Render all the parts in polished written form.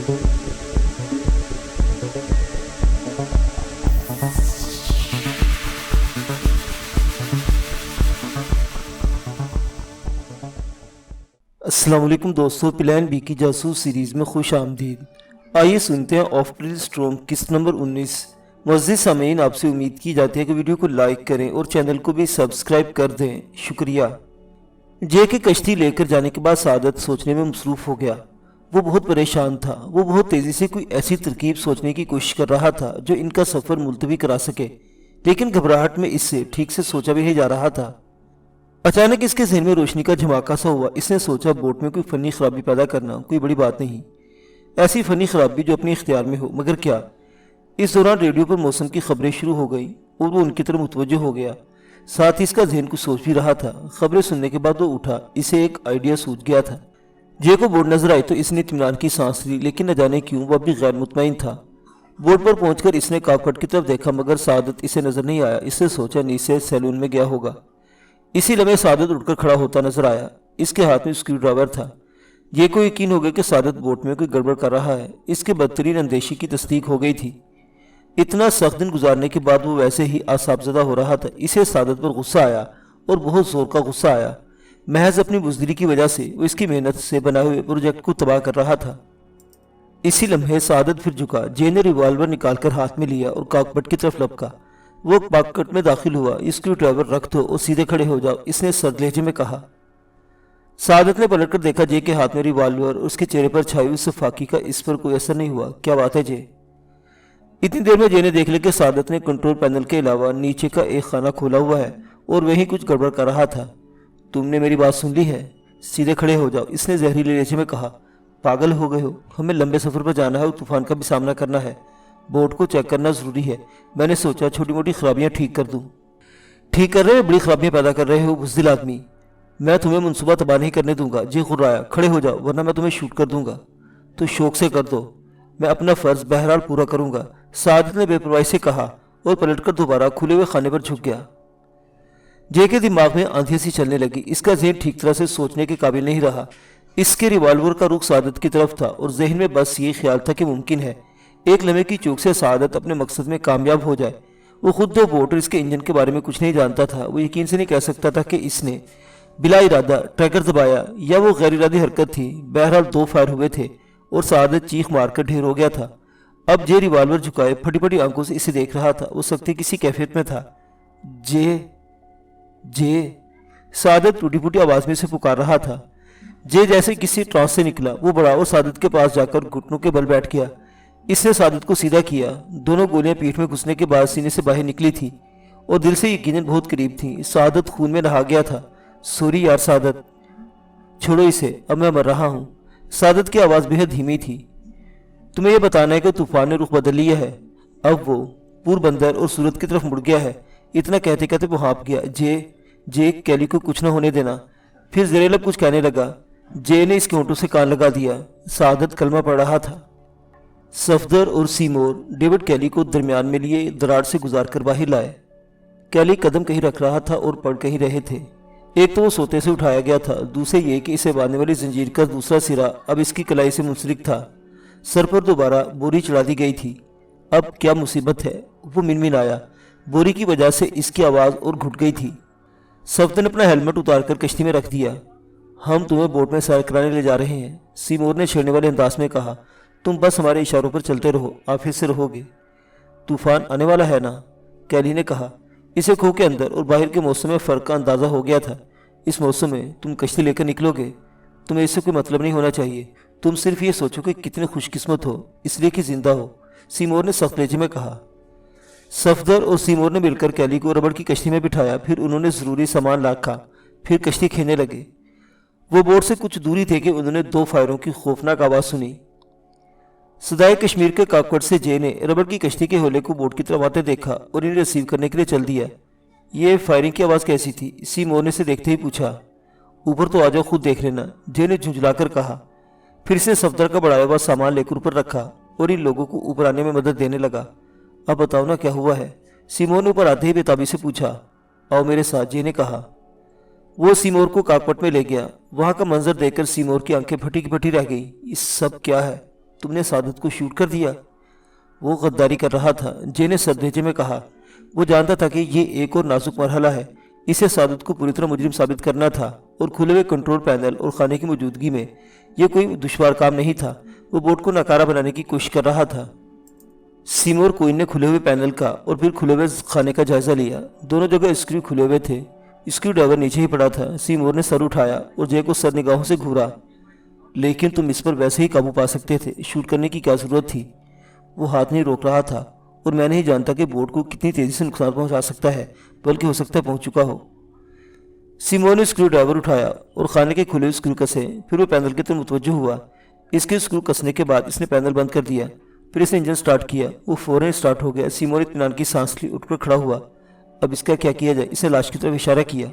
السلام علیکم دوستو، پلان بی کی جاسوس سیریز میں خوش آمدید۔ آئیے سنتے ہیں آفٹر اسٹارم قسط نمبر 19۔ معزز سامعین، آپ سے امید کی جاتی ہے کہ ویڈیو کو لائک کریں اور چینل کو بھی سبسکرائب کر دیں، شکریہ۔ جے کے کشتی لے کر جانے کے بعد سعادت سوچنے میں مصروف ہو گیا۔ وہ بہت پریشان تھا۔ وہ بہت تیزی سے کوئی ایسی ترکیب سوچنے کی کوشش کر رہا تھا جو ان کا سفر ملتوی کرا سکے، لیکن گھبراہٹ میں اس سے ٹھیک سے سوچا بھی نہیں جا رہا تھا۔ اچانک اس کے ذہن میں روشنی کا جھماکا سا ہوا۔ اس نے سوچا بوٹ میں کوئی فنی خرابی پیدا کرنا کوئی بڑی بات نہیں، ایسی فنی خرابی جو اپنے اختیار میں ہو، مگر کیا؟ اس دوران ریڈیو پر موسم کی خبریں شروع ہو گئیں اور وہ ان کی طرف متوجہ ہو گیا۔ ساتھ ہی اس کا ذہن کچھ سوچ بھی رہا تھا۔ خبریں سننے کے بعد وہ اٹھا۔ اسے ایک آئیڈیا سوچ گیا تھا۔ جے کو بورڈ نظر آئی تو اس نے اطمینان کی سانس لی، لیکن نہ جانے کیوں وہ ابھی غیر مطمئن تھا۔ بورڈ پر پہنچ کر اس نے کاکپٹ کی طرف دیکھا، مگر سعادت اسے نظر نہیں آیا۔ اس نے سوچا نیچے سیلون میں گیا ہوگا۔ اسی لمحے سعادت اٹھ کر کھڑا ہوتا نظر آیا۔ اس کے ہاتھ میں اسکریو ڈرائیور تھا۔ یہ کو یقین ہو گیا کہ سعادت بوٹ میں کوئی گڑبڑ کر رہا ہے۔ اس کے بدترین اندیشی کی تصدیق ہو گئی تھی۔ اتنا سخت دن گزارنے کے بعد وہ ویسے ہی اعصاب زدہ ہو رہا تھا۔ اسے سعادت پر غصہ آیا اور بہت زور کا غصہ آیا۔ محض اپنی بزدلی کی وجہ سے وہ اس کی محنت سے بنائے ہوئے پروجیکٹ کو تباہ کر رہا تھا۔ اسی لمحے سعادت پھر جھکا۔ جے نے ریوالور نکال کر ہاتھ میں لیا اور کاکپٹ کی طرف لپکا۔ وہ کاکپٹ میں داخل ہوا۔ اسکریو ڈرائیور رکھ دو اور سیدھے کھڑے ہو جاؤ، اس نے سرد لہجے میں کہا۔ سعادت نے پلٹ کر دیکھا۔ جے کے ہاتھ میں ریوالور اور اس کے چہرے پر چھائی ہوئی صفاقی کا اس پر کوئی اثر نہیں ہوا۔ کیا بات ہے جے؟ اتنی دیر میں جے نے دیکھ لیا کہ سعادت نے کنٹرول پینل کے علاوہ نیچے کا ایک خانہ کھولا ہوا ہے اور وہیں کچھ گڑبڑ کر رہا تھا۔ تم نے میری بات سن لی ہے؟ سیدھے کھڑے ہو جاؤ، اس نے زہریلے لہجے میں کہا۔ پاگل ہو گئے ہو؟ ہمیں لمبے سفر پر جانا ہے اور طوفان کا بھی سامنا کرنا ہے۔ بوٹ کو چیک کرنا ضروری ہے۔ میں نے سوچا چھوٹی موٹی خرابیاں ٹھیک کر دوں۔ ٹھیک کر رہے ہو؟ بڑی خرابیاں پیدا کر رہے ہو بزدل آدمی۔ میں تمہیں منصوبہ تباہ نہیں کرنے دوں گا۔ جے خرایا۔ کھڑے ہو جاؤ ورنہ میں تمہیں شوٹ کر دوں گا۔ تو شوق سے کر دو، میں اپنا فرض بہرحال پورا کروں گا، سعادت نے بے پرواہی سے کہا اور پلٹ کر دوبارہ کھلے ہوئے خانے پر جھک گیا۔ جے کے دماغ میں آندھی سی چلنے لگی۔ اس کا ذہن ٹھیک طرح سے سوچنے کے قابل نہیں رہا۔ اس کے ریوالور کا رخ سعادت کی طرف تھا اور ذہن میں بس یہ خیال تھا کہ ممکن ہے ایک لمحے کی چوک سے سعادت اپنے مقصد میں کامیاب ہو جائے۔ وہ خود دو بوٹ اور اس کے انجن کے بارے میں کچھ نہیں جانتا تھا۔ وہ یقین سے نہیں کہہ سکتا تھا کہ اس نے بلا ارادہ ٹریگر دبایا یا وہ غیر ارادی حرکت تھی۔ بہرحال دو فائر ہوئے تھے اور سعادت چیخ مار کر ڈھیر ہو گیا تھا۔ اب جے ریوالور جھکائے پھٹی پھٹی آنکھوں سے اسے دیکھ رہا تھا۔ وہ سختی کسی کیفیت میں تھا۔ جے جے سعادت ٹوٹی پھوٹی آواز میں سے پکار رہا تھا۔ جے جیسے کسی ٹرانس سے نکلا۔ وہ بڑا اور سعادت کے پاس جا کر گھٹنوں کے بل بیٹھ گیا۔ اس نے سعادت کو سیدھا کیا۔ دونوں گولیاں پیٹھ میں گھسنے کے بعد سینے سے باہر نکلی تھی اور دل سے یقیناً بہت قریب تھیں۔ سعادت خون میں نہا گیا تھا۔ سوری یار سعادت، چھوڑو اسے، اب میں مر رہا ہوں۔ سعادت کی آواز بہت دھیمی تھی۔ تمہیں یہ بتانا ہے کہ طوفان نے رخ بدل لیا ہے۔ اب وہ پور بندر اور سورت کی طرف مڑ گیا ہے۔ اتنا کہتے کہتے وہ ہانپ گیا۔ جے کیلی کو کچھ نہ ہونے دینا۔ پھر زیر لب کچھ کہنے لگا۔ جے نے اس کے ہونٹوں سے کان لگا دیا۔ سعادت کلمہ پڑھ رہا تھا۔ صفدر اور سیمور ڈیوڈ کیلی کو درمیان میں لیے دراڑ سے گزار کر باہر لائے۔ کیلی قدم کہیں رکھ رہا تھا اور پڑھ کہیں رہے تھے۔ ایک تو وہ سوتے سے اٹھایا گیا تھا، دوسرے یہ کہ اسے باندھنے والی زنجیر کا دوسرا سرا اب اس کی کلائی سے منسلک تھا۔ سر پر دوبارہ بوری چڑھا دی گئی تھی۔ اب کیا مصیبت ہے؟ وہ منمنایا۔ بوری کی وجہ سے اس کی آواز اور گھٹ گئی تھی۔ صفدر نے اپنا ہیلمٹ اتار کر کشتی میں رکھ دیا۔ ہم تمہیں بوٹ میں سیر کرانے لے جا رہے ہیں، سیمور نے چھیڑنے والے انداز میں کہا۔ تم بس ہمارے اشاروں پر چلتے رہو، آپ پھر سے رہو گے۔ طوفان آنے والا ہے نا؟ کیلی نے کہا۔ اسے کھو کے اندر اور باہر کے موسم میں فرق کا اندازہ ہو گیا تھا۔ اس موسم میں تم کشتی لے کر نکلو گے؟ تمہیں اس سے کوئی مطلب نہیں ہونا چاہیے۔ تم صرف یہ سوچو کہ کتنے خوش قسمت ہو اس لیے کہ زندہ ہو، سیمور نے سخت لہجے میں کہا۔ صفدر اور سیمور نے مل کر کیلی کو ربڑ کی کشتی میں بٹھایا۔ پھر انہوں نے ضروری سامان رکھا۔ پھر کشتی کھینچنے لگے۔ وہ بوٹ سے کچھ دوری تھے کہ انہوں نے دو فائروں کی خوفناک آواز سنی۔ صدائے کشمیر کے کاکپٹ سے جے نے ربڑ کی کشتی کے ہولے کو بوٹ کی طرف آتے دیکھا اور انہیں ریسیو کرنے کے لیے چل دیا۔ یہ فائرنگ کی آواز کیسی تھی؟ سیمور نے اسے دیکھتے ہی پوچھا۔ اوپر تو آ جاؤ، خود دیکھ لینا، جے نے جھنجھلا کر کہا۔ پھر اس نے صفدر کا بڑھایا ہوا سامان لے کر اوپر رکھا اور ان لوگوں کو اوپر آنے میں مدد دینے لگا۔ اب بتاؤ نا کیا ہوا ہے؟ سیمور نے اوپر آتے ہی بے تابی سے پوچھا۔ آؤ میرے ساتھ، جے نے کہا۔ وہ سیمور کو کاکپٹ میں لے گیا۔ وہاں کا منظر دیکھ کر سیمور کی آنکھیں پھٹی کی پھٹی رہ گئیں۔ یہ سب کیا ہے؟ तुमने सादत को शूट कर दिया। वो गद्दारी कर रहा था, जे ने सरदेजे में कहा। वो जानता था कि ये एक और नाजुक मरहला है। इसे सादत को पूरी तरह मुजरिम साबित करना था और खुले हुए कंट्रोल पैनल और खाने की मौजूदगी में यह कोई दुश्वार काम नहीं था। वो बोट को नकारा बनाने की कोशिश कर रहा था। सीमोर कोइन ने खुले हुए पैनल का और फिर खुले हुए खाने का जायजा लिया। दोनों जगह स्क्रू खुले हुए थे। स्क्रू ड्राइवर नीचे ही पड़ा था। सीमोर ने सर उठाया और जे को सर निगाहों से घूरा। लेकिन तुम इस पर वैसे ही काबू पा सकते थे, शूट करने की क्या जरूरत थी? वो हाथ नहीं रोक रहा था और मैं नहीं जानता कि बोट को कितनी तेजी से नुकसान पहुंचा सकता है, बल्कि हो सकता है पहुंच चुका हो। सीमोर ने स्क्रू ड्राइवर उठाया और खाने के खुले स्क्रू कसे। फिर वो पैनल की तरफ मुतवज्जो हुआ। इसके स्क्रू कसने के बाद इसने पैनल बंद कर दिया। फिर इसने इंजन स्टार्ट किया। वो फौरन स्टार्ट हो गया। सीमोर इत्मीनान की सांस ली, उठकर खड़ा हुआ। अब इसका क्या किया जाए? इसने लाश की तरफ इशारा किया।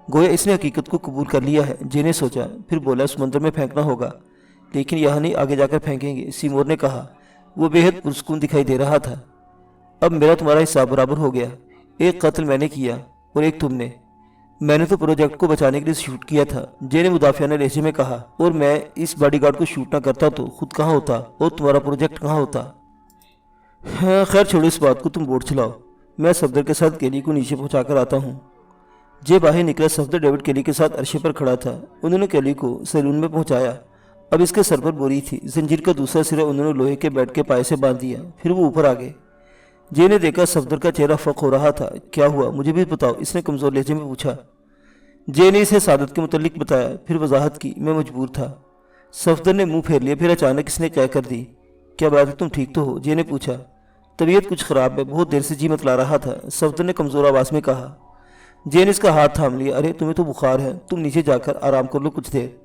गोया इसने हकीकत को कबूल कर लिया है, जे ने सोचा। फिर बोला, समंदर में फेंकना होगा, लेकिन यहाँ नहीं, आगे जाकर फेंकेंगे, सीमोर ने कहा। वो बेहद पुरस्कून दिखाई दे रहा था। अब मेरा तुम्हारा हिसाब बराबर हो गया। एक कत्ल मैंने किया और एक तुमने। मैंने तो प्रोजेक्ट को बचाने के लिए शूट किया था, जे ने मुदाफियाना लहजे में कहा। और मैं इस बॉडीगार्ड को शूट ना करता तो खुद कहाँ होता और तुम्हारा प्रोजेक्ट कहाँ होता? हाँ, खैर छोड़ो इस बात को, तुम बोट चलाओ। मैं सफदर के साथ केली को नीचे पहुँचा कर आता हूँ। जे बाहर निकला। सफदर डेविड केली के साथ अरशे पर खड़ा था। उन्होंने केली को सैलून में पहुँचाया। अब इसके सर पर बोरी थी। जंजीर का दूसरा सिरा उन्होंने लोहे के बेड के पाए से बांध दिया। फिर वो ऊपर आ गए। जे ने देखा सफदर का चेहरा फक हो रहा था। क्या हुआ, मुझे भी बताओ, इसने कमज़ोर लहजे में पूछा। जे ने इसे सादत के मुतल्लिक बताया, फिर वजाहत की। मैं मजबूर था। सफदर ने मुंह फेर लिया। फिर अचानक इसने क्या कर दी। क्या बात है, तुम ठीक तो हो? जे ने पूछा। तबीयत कुछ ख़राब है, बहुत देर से जी मतला रहा था, सफदर ने कमज़ोर आवाज़ में कहा। जे ने इसका हाथ थाम लिया। अरे तुम्हें तो बुखार है, तुम नीचे जाकर आराम कर लो कुछ देर।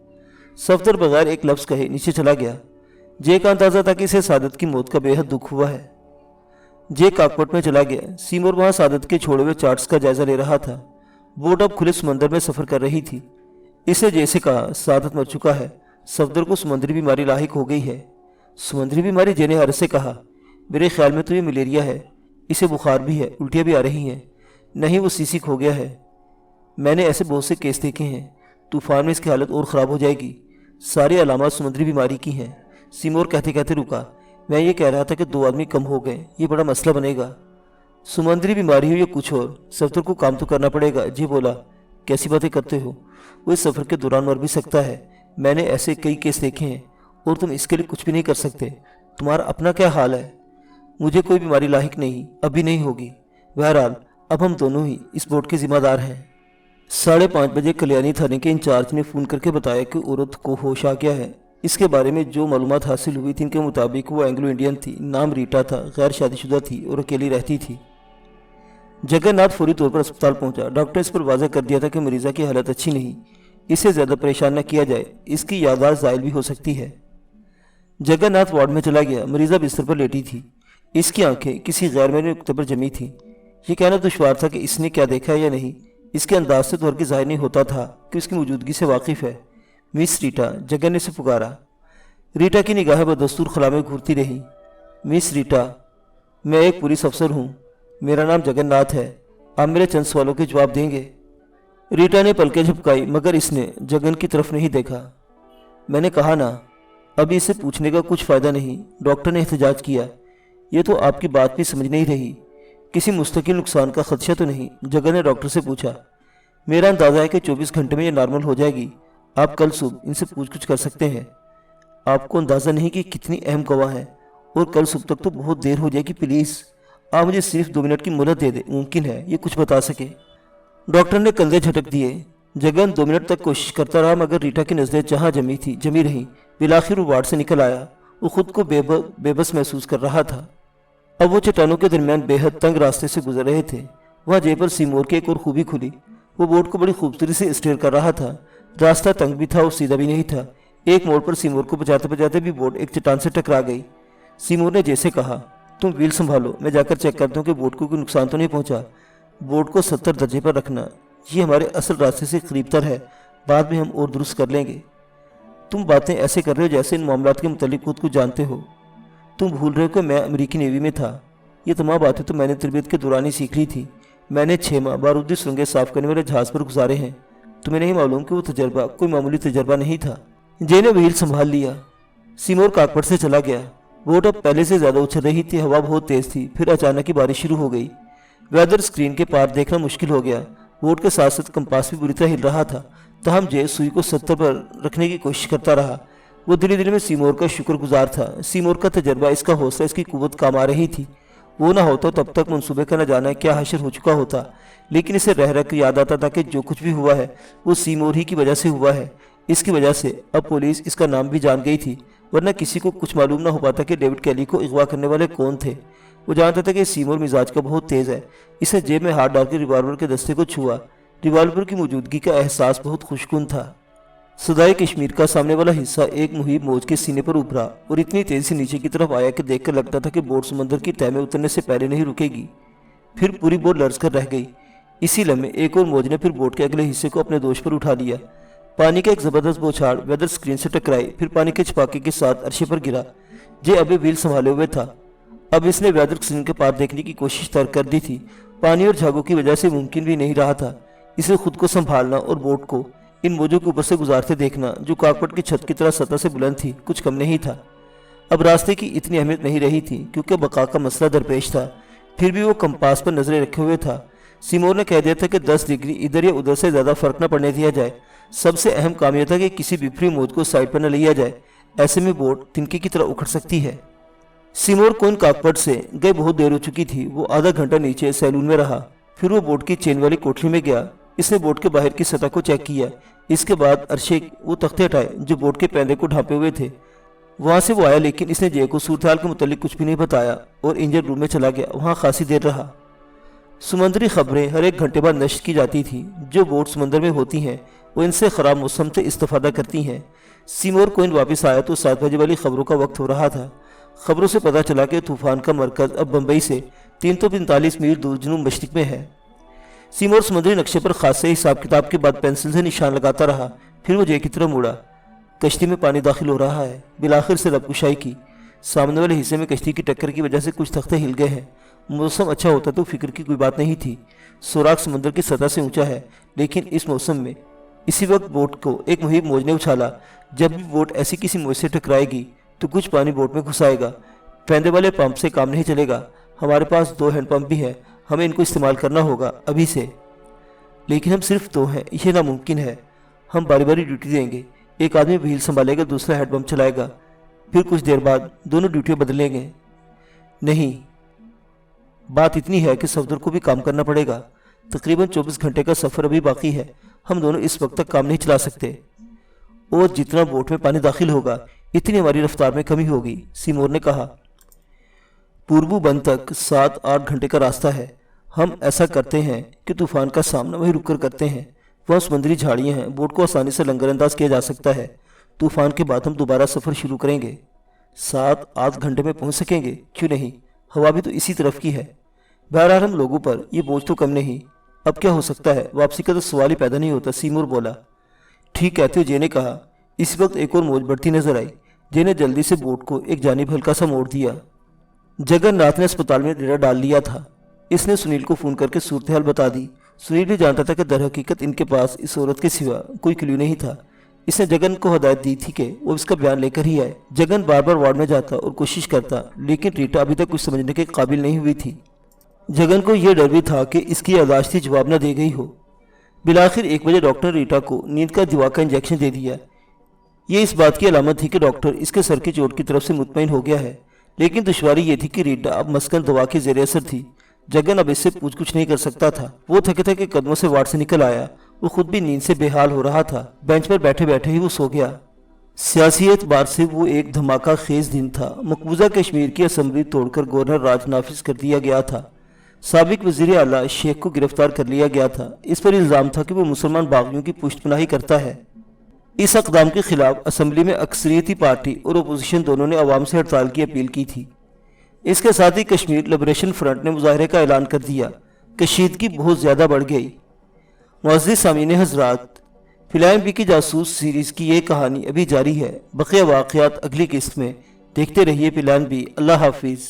सफदर बगैर एक लफ्ज़ कहे नीचे चला गया। जे का अंदाज़ा था कि इसे सादत की मौत का बेहद दुख हुआ है। जे काकपट में चला गया। सीमोर वहाँ सादत के छोड़े हुए चार्ट्स का जायजा ले रहा था। बोट अब खुले समंदर में सफ़र कर रही थी। इसने जैसे कहा, सादत मर चुका है। सफदर को समुद्री बीमारी लाहिक हो गई है। समुद्री बीमारी? जे ने हर्ष से कहा। मेरे ख्याल में तो ये मलेरिया है। इसे बुखार भी है, उल्टियाँ भी आ रही हैं। नहीं, वो सीसिक हो गया है। मैंने ऐसे बहुत से केस देखे हैं। तूफान में इसकी हालत और ख़राब हो जाएगी। सारी अलामत समुद्री बीमारी की हैं। सीमोर कहते कहते रुका। मैं ये कह रहा था कि 2 आदमी कम हो गए, ये बड़ा मसला बनेगा। समुद्री बीमारी हो या कुछ और, सफदर को काम तो करना पड़ेगा। जी बोला। कैसी बातें करते हो? वो इस सफ़र के दौरान मर भी सकता है। मैंने ऐसे कई केस देखे हैं और तुम इसके लिए कुछ भी नहीं कर सकते। तुम्हारा अपना क्या हाल है? मुझे कोई बीमारी लाहिक नहीं, अभी नहीं होगी। बहरहाल अब हम दोनों ही इस बोट के जिम्मेदार हैं। 5:30 बजे कल्याणी थाने के इंचार्ज ने फ़ोन करके बताया कि औरत को होश आ गया है। इसके बारे में जो मालूमात हासिल हुई थी, इनके मुताबिक वो एंग्लो इंडियन थी, नाम रीटा था, गैर शादीशुदा थी और अकेली रहती थी। जगन्नाथ फौरी तौर पर अस्पताल पहुंचा। डॉक्टर इस पर वाज़ह कर दिया था कि मरीज़ा की हालत अच्छी नहीं, इसे ज़्यादा परेशान न किया जाए, इसकी याददाश्त ज़ायल भी हो सकती है। जगन्नाथ वार्ड में चला गया। मरीज़ा बिस्तर पर लेटी थी। इसकी आंखें किसी गैर मामूली नुक्ते पर जमी थीं। ये कहना दुश्वार था कि इसने क्या देखा है या नहीं। इसके अंदाज से तो हरगिज़ ज़ाहिर नहीं होता था कि उसकी मौजूदगी से वाकिफ़ है। मिस रीटा, जगन ने उसे पुकारा। रीटा की निगाहें बदस्तूर खला में घूरती रही। मिस रीटा, मैं एक पुलिस अफसर हूँ, मेरा नाम जगन्नाथ है, आप मेरे चंद सवालों के जवाब देंगे? रीटा ने पलकें झपकाई, मगर इसने जगन की तरफ नहीं देखा। मैंने कहा ना, अभी इसे पूछने का कुछ फ़ायदा नहीं, डॉक्टर ने एहतजाज किया। ये तो आपकी बात भी समझ नहीं रही। किसी मुस्तकिल नुकसान का खदशा तो नहीं? जगन ने डॉक्टर से पूछा। मेरा अंदाज़ा है कि 24 घंटे में ये नॉर्मल हो जाएगी। आप कल सुबह इनसे पूछ कर सकते हैं। आपको अंदाज़ा नहीं कि कितनी अहम गवाह है, और कल सुबह तक तो बहुत देर हो जाएगी। प्लीज़ आप मुझे सिर्फ 2 मिनट की मोहलत दे दें, मुमकिन है ये कुछ बता सके। डॉक्टर ने कंधे झटक दिए। जगन 2 मिनट तक कोशिश करता रहा, मगर रीटा की नज़रें जहाँ जमी रहीं। बिलाखिर वो वार्ड से निकल आया। वो खुद को बेबस महसूस कर रहा था। अब वो चट्टानों के दरमियान बेहद तंग रास्ते से गुजर रहे थे। वहाँ जे पर सीमोर की एक और खूबी खुली। वो बोट को बड़ी खूबसूरती से स्टीयर कर रहा था। रास्ता तंग भी था और सीधा भी नहीं था। एक मोड़ पर सीमोर को बचाते बचाते भी बोट एक चट्टान से टकरा गई। सीमोर ने जैसे कहा, तुम व्हील संभालो, मैं जाकर चेक करता हूँ कि बोट को कोई नुकसान तो नहीं पहुँचा। बोट को 70 दर्जे पर रखना, ये हमारे असल रास्ते से करीबतर है, बाद में हम और दुरुस्त कर लेंगे। तुम बातें ऐसे कर रहे हो जैसे इन मामलात के मुतालिक खुद को जानते हो। तुम भूल रहे हो कि मैं अमेरिकी नेवी में था। ये तमाम बातें तो मैंने तरबियत के दौरान ही सीख ली थी। मैंने 6 माह बारूदी सुरंगें साफ करने वाले जहाज़ पर गुजारे हैं। तुम्हें नहीं मालूम कि वो तजर्बा कोई मामूली तजर्बा नहीं था। जे ने व्हील संभाल लिया। सीमोर काकपट से चला गया। बोट अब पहले से ज्यादा उछल रही थी। हवा बहुत तेज थी। फिर अचानक ही बारिश शुरू हो गई। वेदर स्क्रीन के पार देखना मुश्किल हो गया। बोट के साथ साथ कंपास भी बुरी तरह हिल रहा था। तहम जे सुई को 70 पर रखने की कोशिश करता रहा। वो दिल दिल में सीमोर का शुक्रगुजार था। सीमोर का तजर्बा, इसका हौसला, इसकी कुव्वत काम आ रही थी। वो ना होता तब तक मंसूबे का न जाना क्या हशर हो चुका होता। लेकिन इसे रह रह कर याद आता था कि जो कुछ भी हुआ है वो सीमोर ही की वजह से हुआ है। इसकी वजह से अब पुलिस इसका नाम भी जान गई थी, वरना किसी को कुछ मालूम ना हो पाता कि डेविड कैली को अगवा करने वाले कौन थे। वो जानता था कि सीमोर मिजाज का बहुत तेज है। इसने जेब में हाथ डालकर रिवॉल्वर के दस्ते को छुआ। रिवॉल्वर की मौजूदगी का एहसास बहुत खुशकुन था। सदाई कश्मीर का सामने वाला हिस्सा एक मुहिब मौज के सीने पर उभरा और इतनी तेजी से नीचे की तरफ आया कि देखकर लगता था कि बोट समंदर की तह में उतरने से पहले नहीं रुकेगी। फिर पूरी बोट लर्ज कर रह गई। इसी लम्हे एक और मौज ने फिर बोट के अगले हिस्से को अपने दोष पर उठा लिया। पानी का एक जबरदस्त बौछार वेदर स्क्रीन से टकराई, फिर पानी के छपाके के साथ अर्शे पर गिरा। जे अभी व्हील संभाले हुए था। अब इसने वेदर स्क्रीन के पार देखने की कोशिश तर्क कर दी थी। पानी और झागों की वजह से मुमकिन भी नहीं रहा था इसे खुद को संभालना और बोट को इन मौजों के ऊपर से गुजारते देखना, जो काकपट की छत की तरह सतह से बुलंद थी, कुछ कम नहीं था। अब रास्ते की इतनी अहमियत नहीं रही थी क्योंकि बका का मसला दरपेश था। फिर भी वो कंपास पर नजरें रखे हुए था। सीमोर ने कह दिया था कि 10 डिग्री इधर या उधर से ज़्यादा फर्क न पड़ने दिया जाए। सबसे अहम काम यह था कि किसी विपरीत मौज को साइड पर न लिया जाए, ऐसे में बोट तिनके की तरह उखड़ सकती है। सीमोर को इन काकपट से गए बहुत देर हो चुकी थी। वो आधा घंटा नीचे सैलून में रहा। फिर वो बोट की चेन वाली कोठरी में गया। इसने बोट के बाहर की सतह को चेक किया। इसके बाद अरशे वो तख्ते हटाए जो बोट के पैंदे को ढांपे हुए थे। वहां से वो आया, लेकिन इसने जे को सूरत के मुतालिक कुछ भी नहीं बताया और इंजन रूम में चला गया। वहां खासी देर रहा। समुद्री खबरें हर एक घंटे बाद नश्र की जाती थी। जो बोट समंदर में होती हैं वो इनसे ख़राब मौसम से इस्तेफादा करती हैं। सीमोर कोइन वापस आया तो 7 बजे वाली खबरों का वक्त हो रहा था। खबरों से पता चला कि तूफान का मरकज़ अब बम्बई से 345 मील दूर जनूब मशरिक में है। सीमोर समुद्री नक्शे पर खासे हिसाब किताब के बाद पेंसिल से निशान लगाता रहा। फिर वो जे की तरफ मुड़ा। कश्ती में पानी दाखिल हो रहा है। बिलाखिर से लबकुशाई की। सामने वाले हिस्से में कश्ती की टक्कर की वजह से कुछ तख्ते हिल गए हैं। मौसम अच्छा होता तो फिक्र की कोई बात नहीं थी। सुराख समुद्र की सतह से ऊंचा है, लेकिन इस मौसम में इसी वक्त बोट को एक मुहिब मौज ने उछाला। जब भी बोट ऐसी किसी मौज से टकराएगी तो कुछ पानी बोट में घुस आएगा। पैंदे वाले पंप से काम नहीं चलेगा। हमारे पास 2 हैंड पंप भी है, हमें इनको इस्तेमाल करना होगा अभी से। लेकिन हम सिर्फ 2 हैं, ये नामुमकिन है। हम बारी बारी ड्यूटी देंगे। एक आदमी व्हील संभालेगा, दूसरा हेड पंप चलाएगा। फिर कुछ देर बाद दोनों ड्यूटियाँ बदलेंगे। नहीं, बात इतनी है कि सफदर को भी काम करना पड़ेगा। तकरीबन 24 घंटे का सफ़र अभी बाकी है। हम दोनों इस वक्त तक काम नहीं चला सकते और जितना बोट में पानी दाखिल होगा इतनी हमारी रफ्तार में कमी होगी। सीमोर ने कहा, पूर्वू बंद तक 7-8 घंटे का रास्ता है। हम ऐसा करते हैं कि तूफान का सामना वहीं रुक कर करते हैं। वहाँ समुद्री झाड़ियाँ हैं, बोट को आसानी से लंगरअंदाज किया जा सकता है। तूफान के बाद हम दोबारा सफ़र शुरू करेंगे। 7-8 घंटे में पहुँच सकेंगे, क्यों नहीं? हवा भी तो इसी तरफ की है। बहरहाल हम लोगों पर यह बोझ तो कम नहीं। अब क्या हो सकता है? वापसी का तो सवाल ही पैदा नहीं होता। सीमोर बोला। ठीक कहते हो, जे ने कहा। इस वक्त एक और मौज बढ़ती नजर आई। जे ने जल्दी से बोट को एक जानिब हल्का सा मोड़ दिया। जगन्नाथ ने अस्पताल में डेरा डाल लिया था। इसने सुनील को फ़ोन करके सूरत हाल बता दी। सुनील भी जानता था कि दर हकीकत इनके पास इस औरत के सिवा कोई क्लू नहीं था। इसने जगन को हदायत दी थी कि वो इसका बयान लेकर ही आए। जगन बार बार वार्ड में जाता और कोशिश करता, लेकिन रीटा अभी तक कुछ समझने के काबिल नहीं हुई थी। जगन को यह डर भी था कि इसकी यादाश्त जवाब न दे गई हो। बिलाखिर 1 बजे डॉक्टर ने रीटा को नींद का दवा का इंजेक्शन दे दिया। ये इस बात की अलामत थी कि डॉक्टर इसके सर की चोट की तरफ से मुतमईन हो गया है। लेकिन दुश्वारी ये थी कि रीटा अब मस्कन दवा के ज़ेर असर थी। जगन अब इससे पूछ कुछ नहीं कर सकता था। वो थके थके कदमों से वार्ड से निकल आया। वो खुद भी नींद से बेहाल हो रहा था। बेंच पर बैठे बैठे ही वो सो गया। सियासी एतबार से वो एक धमाका खेज दिन था। मकबूजा कश्मीर की असम्बली तोड़कर गवर्नर राज नाफिज कर दिया गया था। साबिक वज़ीर आला शेख को गिरफ्तार कर लिया गया था। इस पर इल्ज़ाम था कि वो मुसलमान बागियों की पुष्टपनाही करता है। इस अक़दाम के खिलाफ असम्बली में अक्सरियती पार्टी और अपोजिशन दोनों ने अवाम से हड़ताल की अपील की थी। इसके साथ ही कश्मीर लिबरेशन फ्रंट ने मुजाहरे का ऐलान कर दिया। कशीदगी बहुत ज़्यादा बढ़ गई। मुअज़्ज़िज़ सामीन हज़रात, फिल्म बीकी जासूस सीरीज़ की ये कहानी अभी जारी है। बक़िया वाक़यात अगली किस्त में। देखते रहिए फिल्म बी। अल्लाह हाफिज़।